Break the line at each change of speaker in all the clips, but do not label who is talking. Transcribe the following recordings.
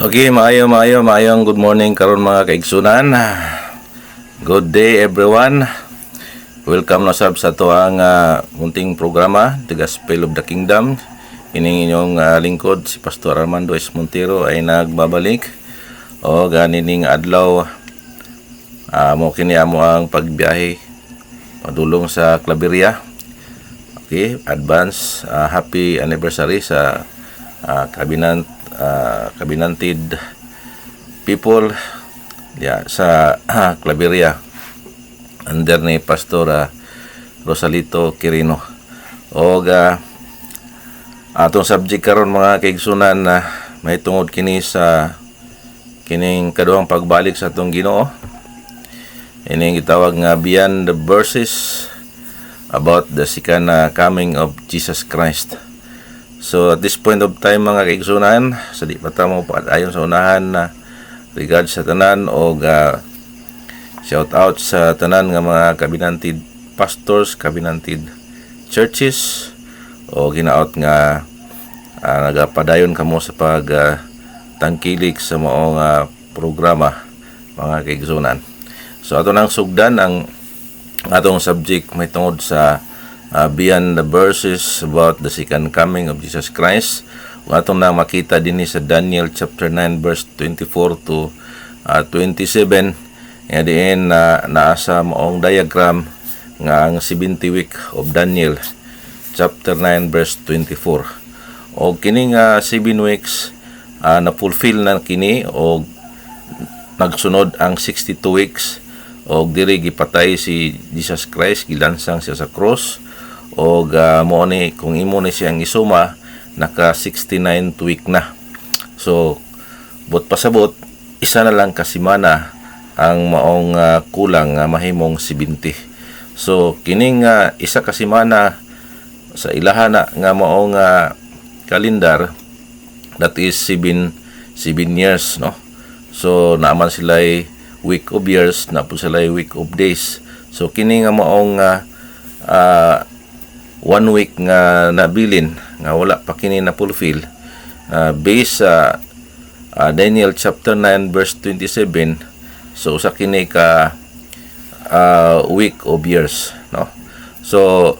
Okay, maayong good morning karon mga kaigsunan. Good day everyone. Welcome na sab sa tuang munting programa, The Gospel of the Kingdom. Ining inyong lingkod si Pastor Armando S. Montero ay nagbabalik o ganining adlaw mo kini amo ang pagbiyahe padulong sa Claveria. Okay, advance happy anniversary sa Covenanted people sa Claveria under ni Pastor Rosalito Quirino. O atong subject karon mga kaigsunan na may tungod kini sa kining kaduhang pagbalik sa atong Ginoo. Ining gitawag nga beyond the verses about the second coming of Jesus Christ. So at this point of time mga kaigsunan, sa di pa mo ayon sa unahan na regard sa tanan o shout out sa tanan nga mga covenanted pastors, covenanted churches o ginaot nga nagapadayon kamo sa tangkilik sa maong programa mga kaigsunan. So ato nang sugdan ang atong subject may tungod sa beyond the verses about the second coming of Jesus Christ. Atong na makita din sa Daniel chapter 9 verse 24 to 27. Nga diin naasa maong diagram nga ang 70 week of Daniel chapter 9 verse 24. O kining 7 weeks na fulfill na kini o nagsunod ang 62 weeks o diri gipatay si Jesus Christ, gilansang siya sa cross. O mo ni kung imo ni siyang isuma naka 69th week na. So but pasabot isa na lang kasimana ang maong kulang mahimong 70. So kining isa kasimana sa ilahana nga maong kalendar, that is 7 years, no? So naaman sila week of years, na po sila week of days. So kini nga maong 1 week nga nabilin nga wala pa kini na fulfill based sa Daniel chapter 9 verse 27. So usa kini ka week of years, no? So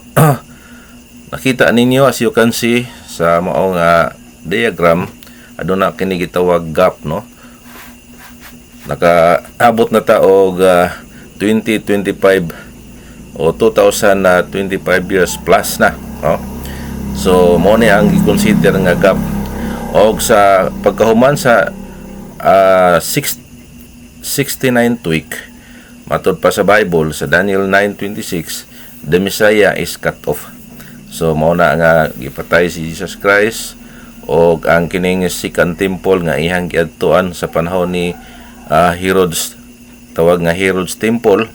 nakita ninyo as you can see sa maong diagram aduna kini gitawag gap, no? Nakaabot na ta og 2025 o 2025 years plus na, no? So mo ni ang i-consider nga gap. Og sa pagkahuman sa 69th week matud pa sa Bible sa Daniel 9:26, the Messiah is cut off. So mao na nga gipatay si Jesus Christ og ang kining second temple nga ihang giadtuan sa panahon ni Herod's, tawag nga Herod's temple,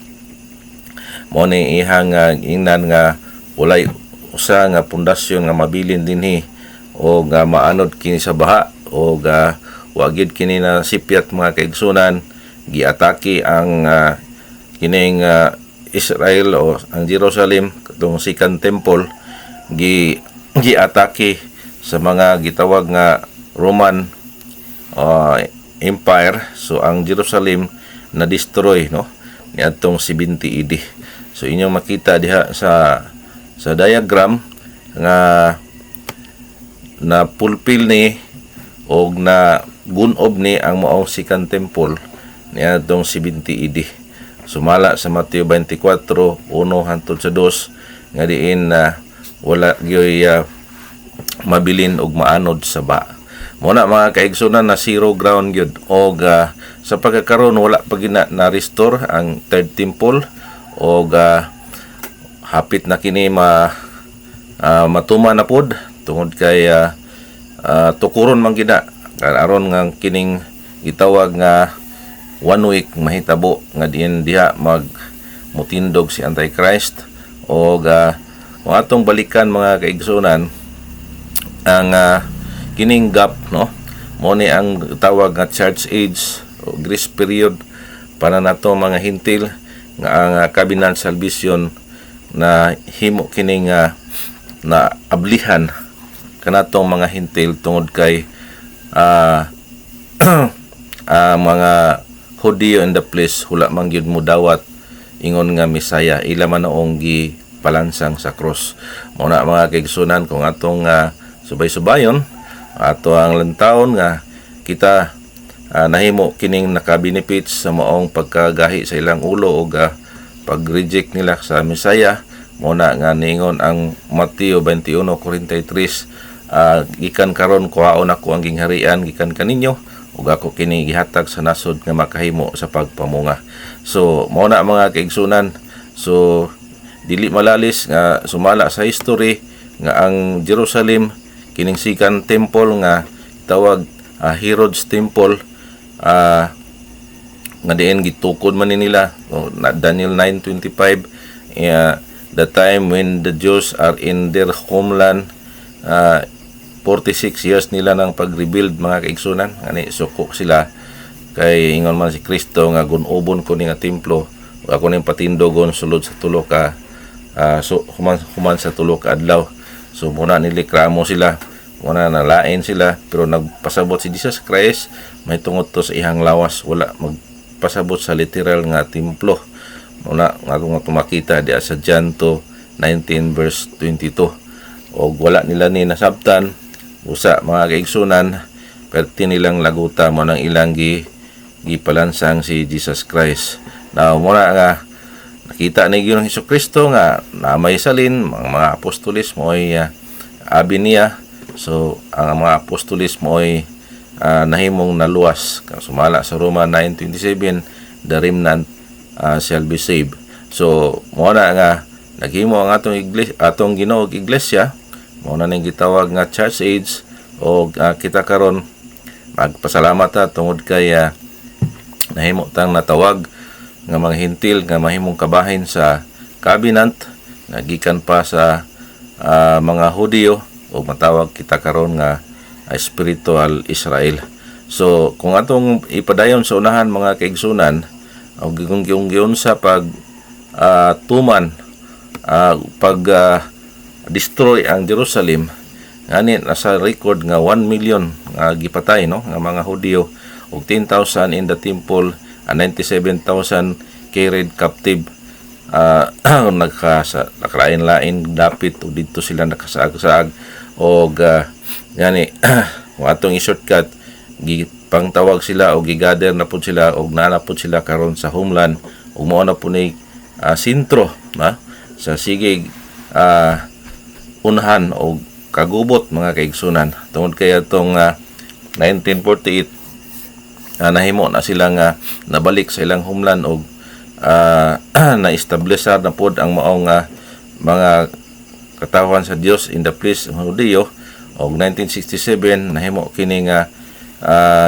mo ni ihang ingnan nga walay usa nga pundasyon nga mabilin dinhi o nga maanod kini sa baha o wagid kini na sipyat mga kaigsunan. Giatake ang kining Israel o ang Jerusalem katong second temple, giatake sa mga gitawag nga Roman Empire. So ang Jerusalem na destroy, no, niadtong 70 AD. So inyong makita diha sa diagram nga na fulfill ni o na gunob ni ang maong second temple niadtong 70 AD. Sumala sa Mateo 24:1 hangtod sa 2 nga diin wala gyoy mabilin og maanod sa ba. Muna mga kaigsunan na zero ground gyud og sa pagkakaroon wala pa gina na restore ang third temple og hapit na kini matuma na pod tungod kay tukuron man gina aron nga kining gitawag nga 1 week mahitabo nga diha mutindog si Antichrist. Og atong balikan mga kaigsunan ang kining gap, no, mo ni ang tawag nga church age o grace period para nato mga hintil nga ang covenant salvation na himo kining na ablihan kanatong mga hintil tungod kay mga Hudiyo in the place hula man gyud mo dawat ingon nga Misaya ila man noong gi palansang sa cross. Muna mga kaigsunan kung atong subay-subayon ato ang lantawon nga kita nahimo kining naka-benefits sa maong pagkagahi sa ilang ulo o pag-reject nila sa Misaya. Muna nga ningon ang Mateo 21:43 gikan karon kuhaon ako ang gingharian gikan kaninyo ug ako kini gihatag sa nasod nga makahimo sa pagpamunga. So mao na mga kaigsunan, so dili malalis nga sumala sa history nga ang Jerusalem kining sikan temple nga tawag Herod's Temple nga diin gitukod man ni nila Daniel 9:25 the time when the Jews are in their homeland 46 years nila ng pag-rebuild mga kaigsunan ani suko sila kay ingon man si Kristo nga gunubon ko ni nga templo ako ning patindogon sulod sa tulo ka human sa tulo ka adlaw. So muna nilikramo sila, muna nalain sila, pero nagpasabot si Jesus Christ may tungod to sa ihang lawas, wala magpasabot sa literal nga templo. Muna nga tumakita di sa John 19:22 o wala nila ni nasabtan usa mga kaigsunan perti nilang laguta mo ng ilang gipalansang si Jesus Christ. Now muna nga nakita ni Ginoong Hesukristo nga namay salin mga apostolis mo ay abi niya. So ang mga apostolis mo ay nahimong naluwas sumala sa Roma 9:27 the remnant shall be saved. So muna nga naghimo ang atong Ginoong iglesia mao na ning gitawag nga church age o kita karon magpasalamat tungod kay nahimo tang natawag nga mga hintil nga mahimong kabahin sa covenant nga gikan pa sa mga Hudiyo o matawag kita karon nga spiritual Israel. So kung atong ipadayon sa unahan mga kaigsunan o gigun sa pag tuman pag destroy ang Jerusalem ngani nasa record nga 1 million nga gipatay no nga mga Hudiyo ug 10,000 in the temple and 97,000 carried captive nakalain-lain dapit o dito sila nakasaag-saag o ngani kung atong i-shortcut gipangtawag sila o gigather na pud sila o nanapod sila karon sa homeland ug mao na pud ni sentro sa sige unhan o kagubot mga kaigsunan tungod kay atong 1948 nahimo na sila nga nabalik sa ilang homeland o na-establishar na pod ang maong mga katawan sa Dios in the place ng Hudiyo o 1967 nahimo kini nga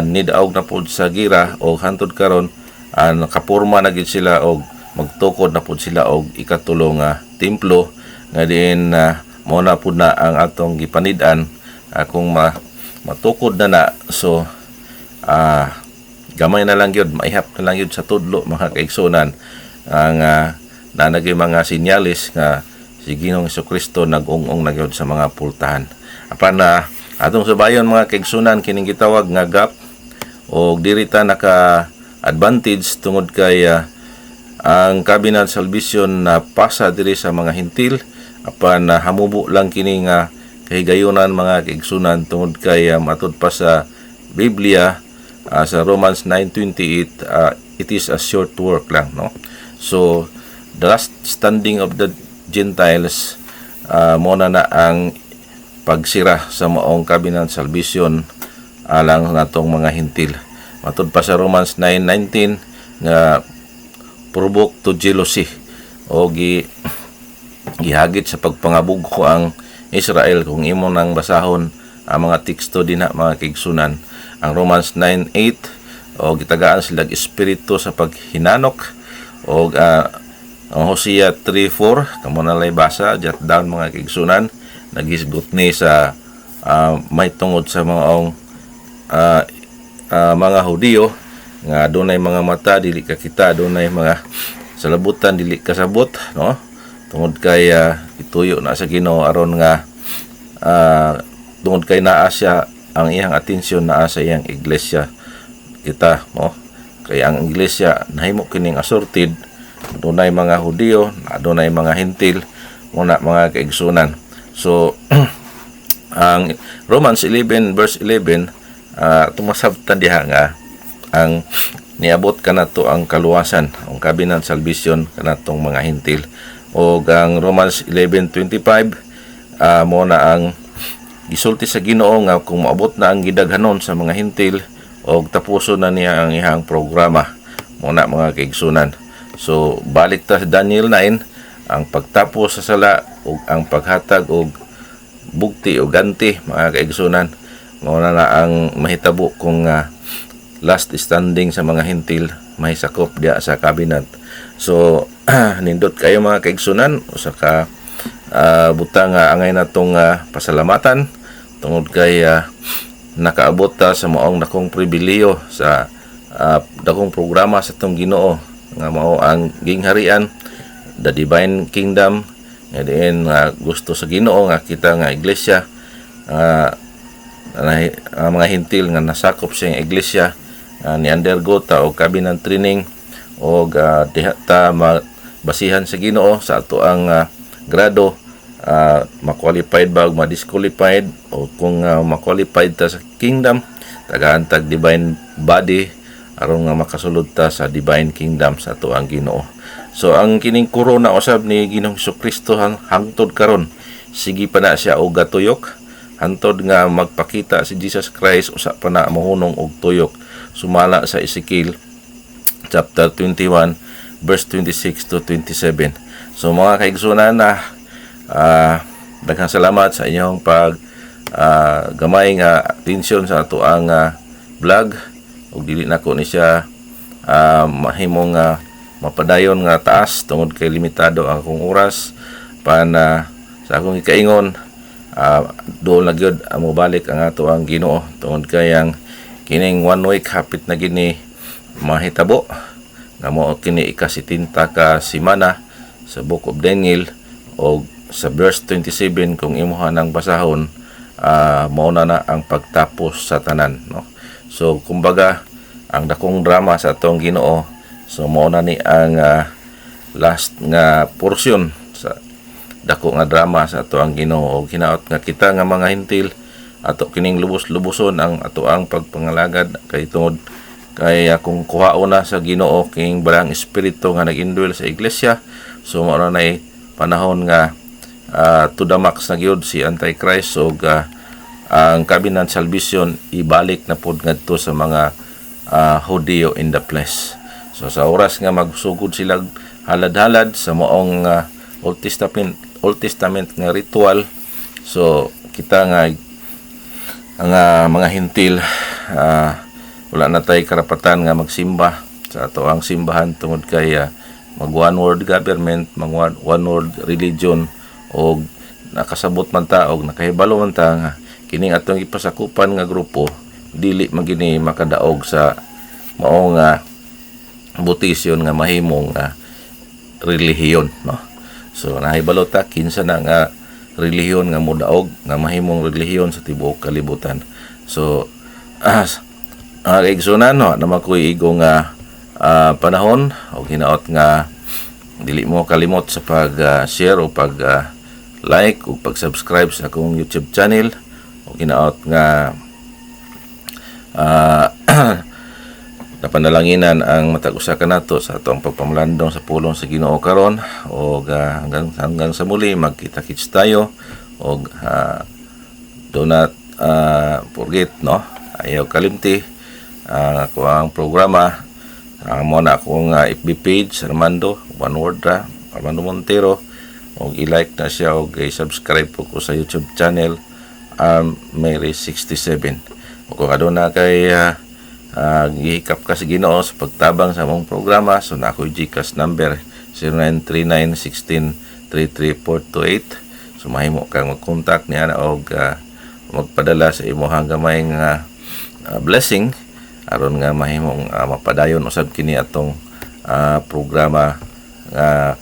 nidaog na pod sa gira o hantod karon nakapurma na gid sila og magtukod na pod sila og ikatulong templo nga diin mao na pud na ang atong gipanid-an kung matukod na so gamay na lang yun, maihap na lang yun sa tudlo mga kaigsunan ang nanagay mga sinyalis nga si Ginoong Hesukristo nag-ung-ung na yun sa mga pultahan. Apan atong subayon mga kaigsunan kining gitawag nga gap o dirita naka-advantage tungod kay ang covenant salvation na pasa diri sa mga hintil apan hamubo lang kini nga kahigayunan mga kaigsunan tungod kay matud pa sa Biblia sa Romans 9:28 it is a short work lang no. So the last standing of the Gentiles mo na ang pagsira sa maong covenant salvation alang natong mga hintil. Matud pa sa Romans 9:19 nga provoke to jealousy o gihagit sa pagpangabug ko ang Israel kung imo nang basahon ang mga teksto din mga kaigsunan ang Romans 9:8 o gitagaan sila espiritu sa paghinanok o ang Hosea 3:4 kamo na lay basa jot down mga kaigsunan nagisgot ni sa may tungod sa mga Hudiyo nga dunay mga mata dili ka kita dunay mga salabutan dili kasabot no tungod kay ituyo na sa Ginoo aron nga tungod kay naa siya ang iyang atensyon naa sa iyang iglesia kita mo. Kaya ang iglesia nahimo kining assorted, dunay mga Hudiyo, dunay mga Hintil, muna mga kaigsunan. So ang Romans 11 verse 11 tumasabtan diha nga ang niabot kanato ang kaluwasan, ang kabinan salvation kanatong mga Hintil. O ang Romans 11:25 mo na ang gisulti sa Ginoo nga kung maabot na ang gidaghanon sa mga Hintil o tapuso na niya ang ihang programa muna mga kaigsunan. So balik ta sa Daniel 9, ang pagtapos sa sala o ang paghatag og bugti o ganti mga kaigsunan muna na ang mahitabo kung last standing sa mga Hintil may sakop diya sa kabinet. So nindot kayo mga kaigsunan usa ka butang angay natong pasalamatan tungod kay nakaabot ta sa maong dakong pribiliyo sa dakong programa sa tong Ginoo nga mao ang gingharian, the divine kingdom. Nga diin gusto sa Ginoo nga kita nga iglesia mga Hintil nga nasakop sa iglesia ni undergo ta og kabinet training og diha ta basihan sa Ginoo sa ato ang grado, ma-qualified ba o ma-disqualified, o kung ma-qualified ta sa kingdom tagaan tag divine body aron nga makasulod ta sa divine kingdom sa ato ang Ginoo. So ang kining corona usab ni Ginoong Jesucristo hangtod karon sige pa na siya og gatuyok, hantod nga magpakita si Jesus Christ usa pa na mohunong og tuyok sumala sa Ezekiel chapter 21 verse 26 to 27. So mga kaigsunan daghang salamat sa inyong pag gamay nga atensyon sa ato ang vlog, ug dili nako ni siya mahimong mapadayon nga taas tungod kay limitado ang akong oras sa akong ikaingon. Doon na gyud mo balik ang ato ang Ginoo tungod kay ang kining 1 week hapit na gini mahitabo nga mo kini ikasitinta ka simana sa Book of Daniel o sa verse 27 kung imuha ng basahon mauna na ang pagtapos sa tanan, no? So kumbaga ang dakong drama sa atong Ginoo, so mauna ni ang last nga portion sa dako nga drama sa ato ang Ginoo. Og hinaot nga kita nga mga Hintil ato kining lubos-luboson ang ato ang pagpangalagad kay tungod kay kung kuhaon na sa Ginoo king barang espiritu nga nag-indwell sa iglesia, so mao na panahon nga to the max na gyud si Antichrist. So ang kabinet salvation ibalik na pud ngadto sa mga Hudiyo in the flesh. So sa oras nga magsugod sila halad-halad sa maong Old Testament nga ritual, so kita nga ang mga Hintil wala na tay karapatan nga magsimba sa ato ang simbahan tungod kay mag one world government, mag one world religion, og nakasabot man ta og nakahibalo man ta nga kining atong ipasakupan nga grupo dili magini makadaog sa maong butisyon nga mahimong relihiyon, no? So nahibalo ta kinsa na nga relihiyon nga modaog nga mahimong relihiyon sa tibuok kalibutan. So kaigsunan no naman ko'y igong panahon o hinaot nga dili mo kalimot sa pag-share o pag-like o pag-subscribe sa akong YouTube channel, o hinaot nga napanalanginan ang matag usa ka nato sa atong pagpamlandong sa pulong sa Ginoo karon, o hanggang sa muli magkita-kits tayo, o do not forget, no, ayaw kalimti ako ang programa mo na akong FB page Armando, one word Armando Montero, o i-like na siya o i-subscribe po ko sa YouTube channel Mary 67. O kung aduna kay gihikap ka sa Ginoo sa pagtabang sa mong programa, so na ako'y GCash number 0939-1633-428. So mahimo kang mag-contact niya o magpadala sa imuhang gamay nga blessing aron nga mahimong mapadayon usab kini atong programa nga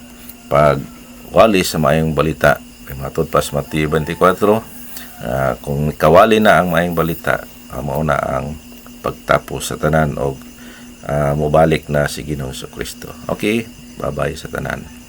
pagwali sa maayong balita. Kay matod pas Mateo 24, kung kawali na ang maayong balita, mao na ang pagtapos sa tanan og mobalik na si Ginoong Kristo. Okay, bye-bye sa tanan.